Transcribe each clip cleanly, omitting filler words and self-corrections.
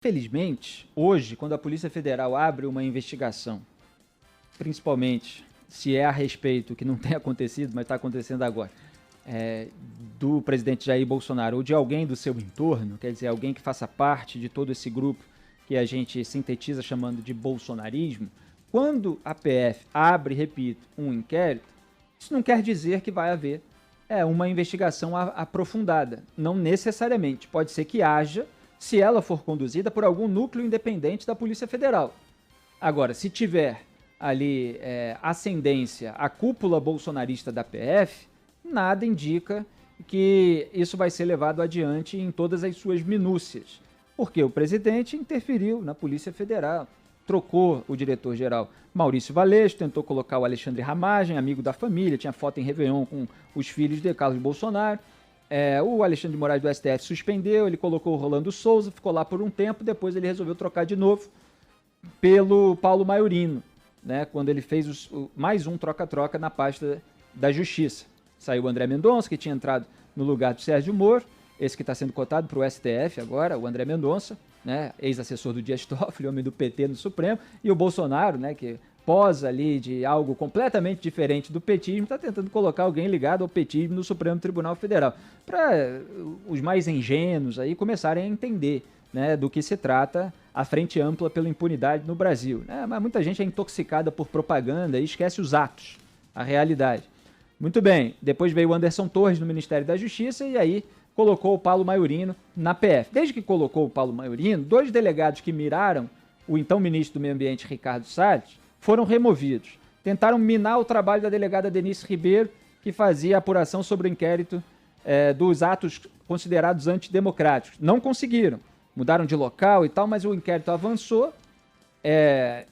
Felizmente, hoje, quando a Polícia Federal abre uma investigação, principalmente se é a respeito, que não tem acontecido, mas está acontecendo agora, do presidente Jair Bolsonaro ou de alguém do seu entorno, quer dizer, alguém que faça parte de todo esse grupo que a gente sintetiza chamando de bolsonarismo, quando a PF abre, repito, um inquérito, isso não quer dizer que vai haver uma investigação aprofundada. Não necessariamente. Pode ser que haja, se ela for conduzida por algum núcleo independente da Polícia Federal. Agora, se tiver ali ascendência à cúpula bolsonarista da PF, nada indica que isso vai ser levado adiante em todas as suas minúcias, porque o presidente interferiu na Polícia Federal, trocou o diretor-geral Maurício Valeixo, tentou colocar o Alexandre Ramagem, amigo da família, tinha foto em Réveillon com os filhos de Carlos Bolsonaro. O Alexandre de Moraes do STF suspendeu, ele colocou o Rolando Souza, ficou lá por um tempo, depois ele resolveu trocar de novo pelo Paulo Maiorino, né, quando ele fez mais um troca-troca na pasta da Justiça. Saiu o André Mendonça, que tinha entrado no lugar do Sérgio Moro, esse que está sendo cotado para o STF agora, o André Mendonça, né, ex-assessor do Dias Toffoli, homem do PT no Supremo, e o Bolsonaro, né, que posa ali de algo completamente diferente do petismo, está tentando colocar alguém ligado ao petismo no Supremo Tribunal Federal, para os mais ingênuos aí começarem a entender, né, do que se trata a frente ampla pela impunidade no Brasil. Né? Mas muita gente é intoxicada por propaganda e esquece os atos, a realidade. Muito bem, depois veio o Anderson Torres no Ministério da Justiça e aí colocou o Paulo Maiorino na PF. Desde que colocou o Paulo Maiorino, 2 delegados que miraram o então ministro do Meio Ambiente, Ricardo Salles, foram removidos. Tentaram minar o trabalho da delegada Denise Ribeiro, que fazia apuração sobre o inquérito dos atos considerados antidemocráticos. Não conseguiram. Mudaram de local e tal, mas o inquérito avançou.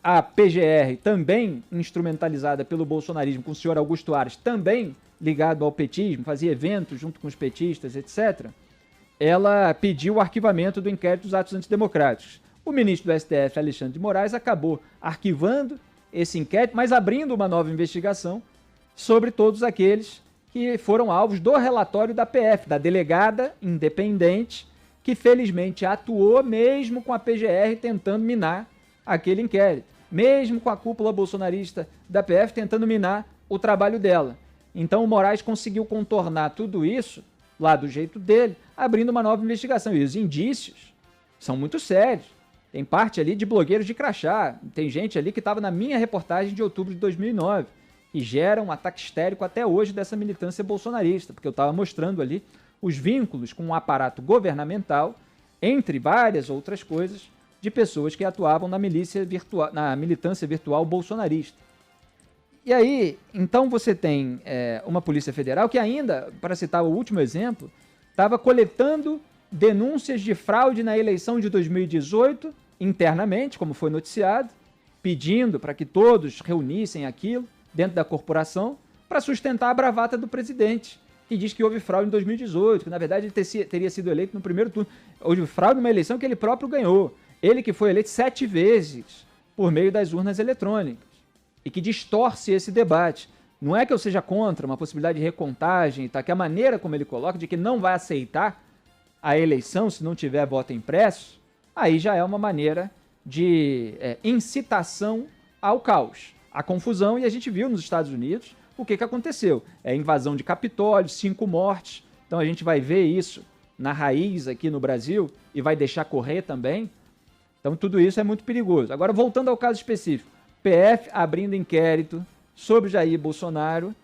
A PGR, também instrumentalizada pelo bolsonarismo, com o senhor Augusto Aras, também ligado ao petismo, fazia eventos junto com os petistas, etc., ela pediu o arquivamento do inquérito dos atos antidemocráticos. O ministro do STF, Alexandre de Moraes, acabou arquivando esse inquérito, mas abrindo uma nova investigação sobre todos aqueles que foram alvos do relatório da PF, da delegada independente, que felizmente atuou mesmo com a PGR tentando minar aquele inquérito, mesmo com a cúpula bolsonarista da PF tentando minar o trabalho dela. Então o Moraes conseguiu contornar tudo isso, lá do jeito dele, abrindo uma nova investigação. E os indícios são muito sérios. Tem parte ali de blogueiros de crachá, tem gente ali que estava na minha reportagem de outubro de 2009, e gera um ataque histérico até hoje dessa militância bolsonarista, porque eu estava mostrando ali os vínculos com o aparato governamental, entre várias outras coisas, de pessoas que atuavam na militância virtual bolsonarista. E aí, então você tem uma Polícia Federal que ainda, para citar o último exemplo, estava coletando denúncias de fraude na eleição de 2018, internamente, como foi noticiado, pedindo para que todos reunissem aquilo dentro da corporação para sustentar a bravata do presidente, que diz que houve fraude em 2018, que na verdade ele teria sido eleito no primeiro turno. Houve fraude numa eleição que ele próprio ganhou. Ele que foi eleito 7 vezes por meio das urnas eletrônicas e que distorce esse debate. Não é que eu seja contra uma possibilidade de recontagem, tá? Que a maneira como ele coloca, de que não vai aceitar a eleição se não tiver voto impresso, aí já é uma maneira de incitação ao caos, à confusão, e a gente viu nos Estados Unidos o que aconteceu. Invasão de Capitólio, 5 mortes, então a gente vai ver isso na raiz aqui no Brasil e vai deixar correr também. Então tudo isso é muito perigoso. Agora, voltando ao caso específico, PF abrindo inquérito sobre Jair Bolsonaro,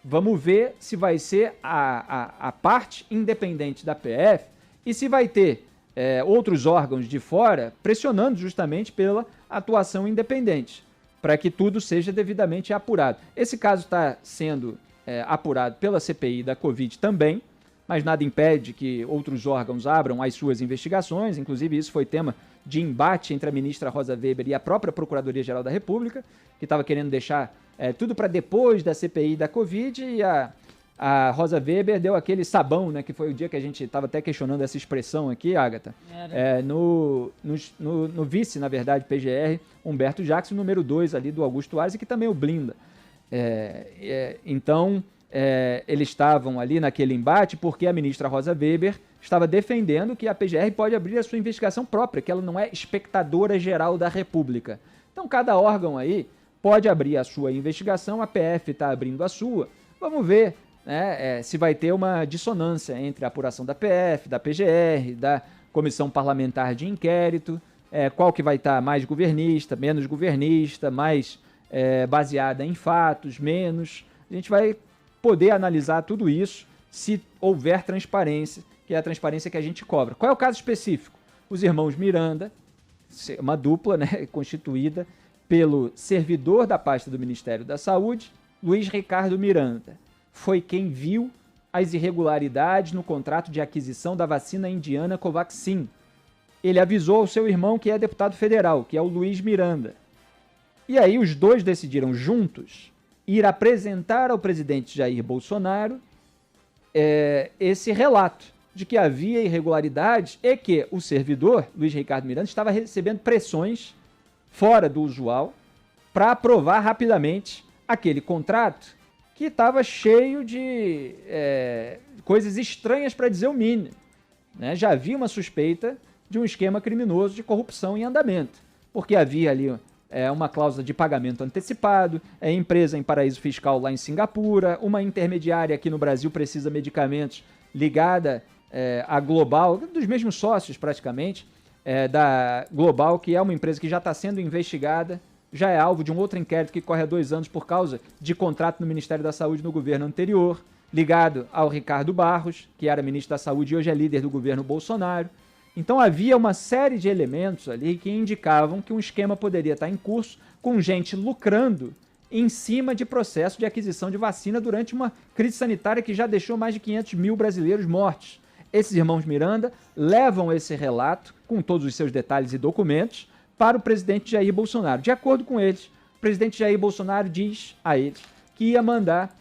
vamos ver se vai ser a parte independente da PF e se vai ter outros órgãos de fora pressionando justamente pela atuação independente, para que tudo seja devidamente apurado. Esse caso está sendo apurado pela CPI da Covid também, mas nada impede que outros órgãos abram as suas investigações. Inclusive, isso foi tema de embate entre a ministra Rosa Weber e a própria Procuradoria-Geral da República, que estava querendo deixar tudo para depois da CPI da Covid, e a Rosa Weber deu aquele sabão, né, que foi o dia que a gente estava até questionando essa expressão aqui, Agatha, no vice, na verdade, PGR, Humberto Jackson, número 2 ali do Augusto Aras, e que também o blinda. Então, eles estavam ali naquele embate porque a ministra Rosa Weber estava defendendo que a PGR pode abrir a sua investigação própria, que ela não é espectadora geral da República. Então, cada órgão aí pode abrir a sua investigação, a PF está abrindo a sua. Vamos ver, né, se vai ter uma dissonância entre a apuração da PF, da PGR, da Comissão Parlamentar de Inquérito, qual que vai estar mais governista, menos governista, mais baseada em fatos, menos. A gente vai poder analisar tudo isso se houver transparência, que é a transparência que a gente cobra. Qual é o caso específico? Os irmãos Miranda, uma dupla, né, constituída pelo servidor da pasta do Ministério da Saúde, Luiz Ricardo Miranda. Foi quem viu as irregularidades no contrato de aquisição da vacina indiana Covaxin. Ele avisou ao seu irmão, que é deputado federal, que é o Luiz Miranda. E aí os dois decidiram juntos ir apresentar ao presidente Jair Bolsonaro esse relato de que havia irregularidades e que o servidor, Luiz Ricardo Miranda, estava recebendo pressões fora do usual para aprovar rapidamente aquele contrato que estava cheio de coisas estranhas, para dizer o mínimo. Né? Já havia uma suspeita de um esquema criminoso de corrupção em andamento, porque havia ali uma cláusula de pagamento antecipado, empresa em paraíso fiscal lá em Singapura, uma intermediária aqui no Brasil precisa medicamentos ligada a Global, dos mesmos sócios praticamente, da Global, que é uma empresa que já está sendo investigada, já é alvo de um outro inquérito que corre há 2 anos por causa de contrato no Ministério da Saúde no governo anterior, ligado ao Ricardo Barros, que era ministro da Saúde e hoje é líder do governo Bolsonaro. Então havia uma série de elementos ali que indicavam que um esquema poderia estar em curso, com gente lucrando em cima de processo de aquisição de vacina durante uma crise sanitária que já deixou mais de 500 mil brasileiros mortos. Esses irmãos Miranda levam esse relato, com todos os seus detalhes e documentos, para o presidente Jair Bolsonaro. De acordo com eles, o presidente Jair Bolsonaro diz a eles que ia mandar,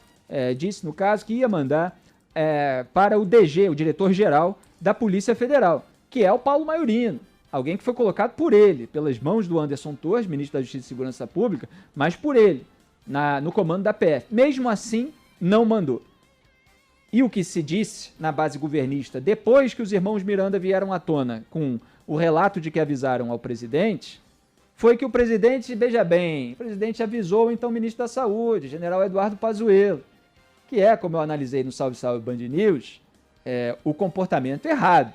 disse no caso, que ia mandar para o DG, o diretor-geral da Polícia Federal, que é o Paulo Maiorino, alguém que foi colocado por ele, pelas mãos do Anderson Torres, ministro da Justiça e Segurança Pública, mas por ele, no comando da PF. Mesmo assim, não mandou. E o que se disse na base governista, depois que os irmãos Miranda vieram à tona com o relato de que avisaram ao presidente, foi que o presidente, veja bem, o presidente avisou então o ministro da Saúde, general Eduardo Pazuello, que é, como eu analisei no Salve Salve Band News, o comportamento errado.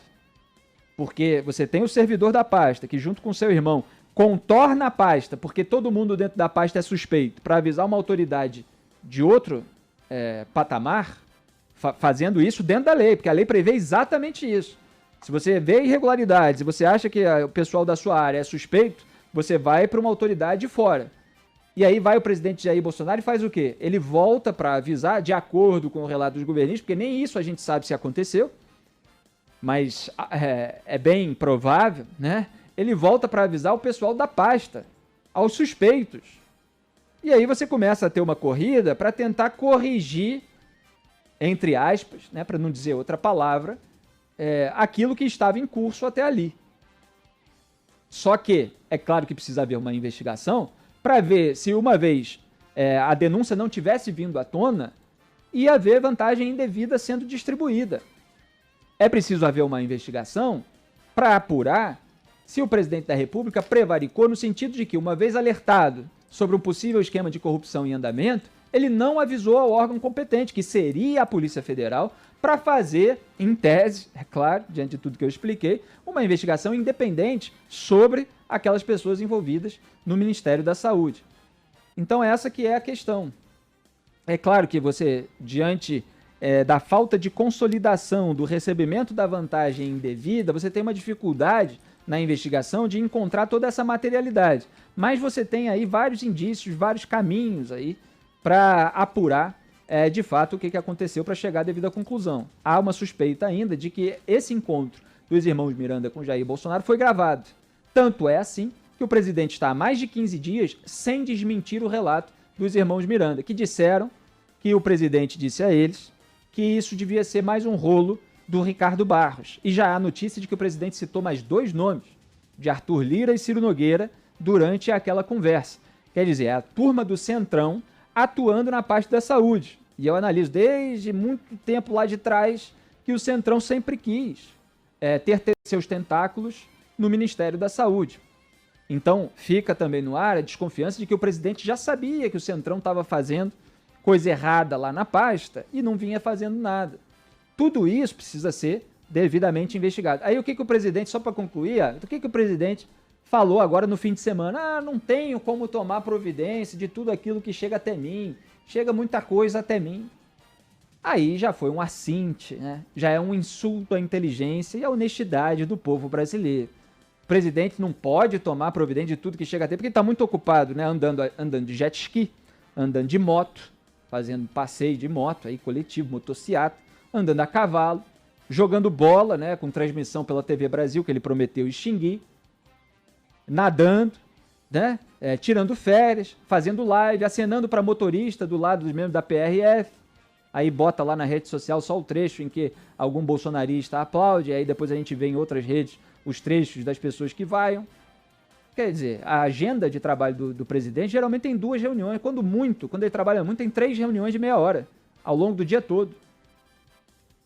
Porque você tem o servidor da pasta, que junto com seu irmão contorna a pasta, porque todo mundo dentro da pasta é suspeito, para avisar uma autoridade de outro patamar, fazendo isso dentro da lei, porque a lei prevê exatamente isso. Se você vê irregularidades e você acha que o pessoal da sua área é suspeito, você vai para uma autoridade de fora. E aí vai o presidente Jair Bolsonaro e faz o quê? Ele volta para avisar, de acordo com o relato dos governistas, porque nem isso a gente sabe se aconteceu, mas é bem provável, né? Ele volta para avisar o pessoal da pasta, aos suspeitos. E aí você começa a ter uma corrida para tentar corrigir, entre aspas, né, para não dizer outra palavra, aquilo que estava em curso até ali. Só que, é claro que precisa haver uma investigação para ver se uma vez a denúncia não tivesse vindo à tona, ia haver vantagem indevida sendo distribuída. É preciso haver uma investigação para apurar se o presidente da República prevaricou no sentido de que, uma vez alertado sobre um possível esquema de corrupção em andamento, ele não avisou ao órgão competente, que seria a Polícia Federal, para fazer, em tese, é claro, diante de tudo que eu expliquei, uma investigação independente sobre aquelas pessoas envolvidas no Ministério da Saúde. Então essa que é a questão. É claro que você, diante da falta de consolidação do recebimento da vantagem indevida, você tem uma dificuldade na investigação de encontrar toda essa materialidade. Mas você tem aí vários indícios, vários caminhos aí para apurar de fato o que aconteceu para chegar à devida conclusão. Há uma suspeita ainda de que esse encontro dos irmãos Miranda com Jair Bolsonaro foi gravado. Tanto é assim que o presidente está há mais de 15 dias sem desmentir o relato dos irmãos Miranda, que disseram que o presidente disse a eles que isso devia ser mais um rolo do Ricardo Barros. E já há notícia de que o presidente citou mais 2 nomes, de Arthur Lira e Ciro Nogueira, durante aquela conversa. Quer dizer, a turma do Centrão atuando na parte da saúde. E eu analiso desde muito tempo lá de trás que o Centrão sempre quis ter seus tentáculos no Ministério da Saúde. Então, fica também no ar a desconfiança de que o presidente já sabia que o Centrão estava fazendo coisa errada lá na pasta e não vinha fazendo nada. Tudo isso precisa ser devidamente investigado. Aí o que o presidente, só para concluir, o que o presidente falou agora no fim de semana? Não tenho como tomar providência de tudo aquilo que chega até mim, chega muita coisa até mim. Aí já foi um assinte, né? Já é um insulto à inteligência e à honestidade do povo brasileiro. O presidente não pode tomar providência de tudo que chega até, porque ele está muito ocupado, né? Andando de jet ski, andando de moto, fazendo passeio de moto, aí, coletivo, motociata, andando a cavalo, jogando bola, né? Com transmissão pela TV Brasil, que ele prometeu extinguir, nadando, né? Tirando férias, fazendo live, acenando para motorista do lado dos membros da PRF. Aí bota lá na rede social só o trecho em que algum bolsonarista aplaude, aí depois a gente vê em outras redes os trechos das pessoas que vaiam. Quer dizer, a agenda de trabalho do presidente geralmente tem 2 reuniões, quando ele trabalha muito, tem 3 reuniões de meia hora, ao longo do dia todo.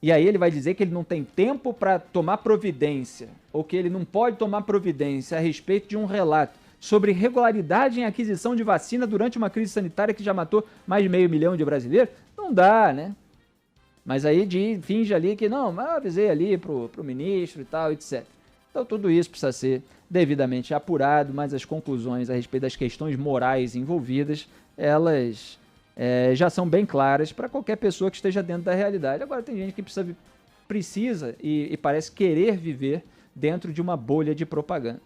E aí ele vai dizer que ele não tem tempo para tomar providência, ou que ele não pode tomar providência a respeito de um relato sobre irregularidade em aquisição de vacina durante uma crise sanitária que já matou mais de 500 mil de brasileiros. Não dá, né? Mas aí finge ali que não, mas eu avisei ali pro ministro e tal, etc. Então tudo isso precisa ser devidamente apurado, mas as conclusões a respeito das questões morais envolvidas, elas já são bem claras para qualquer pessoa que esteja dentro da realidade. Agora tem gente que precisa e parece querer viver dentro de uma bolha de propaganda.